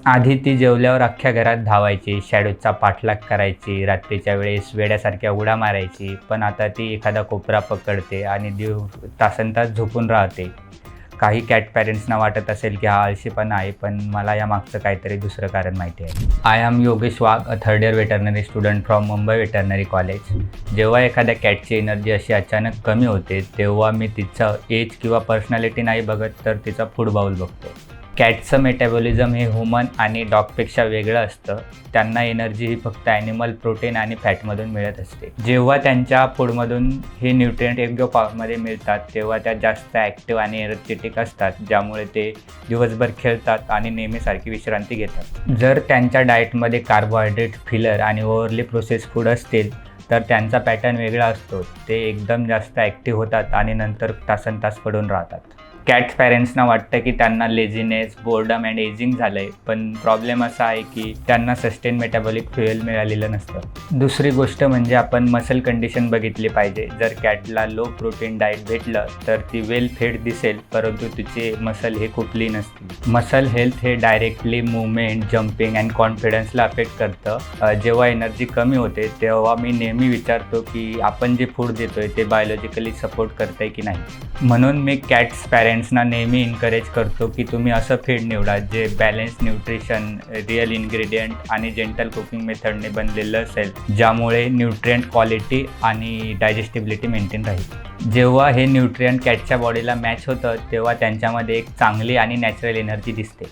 आधी ती जेवल्यावर अख्ख्या घरात धावायची, शॅडोजचा पाठलाग करायची, रात्रीच्या वेळेस वेड्यासारख्या उड्या मारायची. पण आता ती एखादा कोपरा पकडते आणि तासनतास झोपून राहते. काही कॅट पॅरेंट्सना वाटत असेल की हा आळशीपणा आहे, पण मला यामागचं काहीतरी दुसरं कारण माहिती आहे. I am Yogesh Wagh, a third year veterinary student from Mumbai veterinary college. जेव्हा एखाद्या कॅटची एनर्जी अशी अचानक कमी होते, तेव्हा मी तिचं एज किंवा पर्सनॅलिटी नाही बघत, तर तिचा फूड बाउल बघतो. कॅटचं मेटाबॉलिझम हे ह्युमन आणि डॉगपेक्षा वेगळं असतं. त्यांना एनर्जी ही फक्त ॲनिमल प्रोटीन आणि फॅटमधून मिळत असते. जेव्हा त्यांच्या फूडमधून हे न्यूट्रिएंट योग्य फॉर्ममध्ये मिळतात, तेव्हा त्या जास्त ॲक्टिव्ह आणि एनर्जेटिक असतात, ज्यामुळे ते दिवसभर खेळतात आणि नेहमीसारखी विश्रांती घेतात. जर त्यांच्या डाएटमध्ये कार्बोहायड्रेट, फिलर आणि ओव्हरली प्रोसेस फूड असतील, तर त्यांचा पॅटर्न वेगळा असतो. ते एकदम जास्त ॲक्टिव्ह होतात आणि नंतर तासनतास पडून राहतात. कॅट पॅरेंट्सना वाटतं की त्यांना लेझीनेस, बोर्डम अँड एजिंग झालं आहे, पण प्रॉब्लेम असा आहे की त्यांना सस्टेन मेटाबॉलिक फ्युएल मिळालेलं नसतं. दुसरी गोष्ट म्हणजे आपण मसल कंडिशन बघितली पाहिजे. जर कॅटला लो प्रोटीन डाएट भेटलं तर ती वेल फेड दिसेल, परंतु तिचे मसल हे खूप लीन असतील. मसल हेल्थ हे डायरेक्टली मूवमेंट, जम्पिंग अँड कॉन्फिडन्सला अफेक्ट करतं. जेव्हा एनर्जी कमी होते तेव्हा मी नेहमी विचारतो की आपण जे फूड देतोय ते बायोलॉजिकली सपोर्ट करतंय की नाही. म्हणून मी कॅट्स पॅरेंट्सना नेहमी इन्करेज करतो की तुम्ही असं फीड निवडा जे बॅलन्स न्यूट्रिशन, रिअल इन्ग्रेडियंट आणि जेंटल कुकिंग मेथडने बनलेलं असेल, ज्यामुळे न्यूट्रिएंट क्वालिटी आणि डायजेस्टिबिलिटी मेंटेन राहील. जेव्हा हे न्यूट्रिएंट कॅटच्या बॉडीला मॅच होतं, तेव्हा त्यांच्यामध्ये एक चांगली आणि नॅचरल एनर्जी दिसते.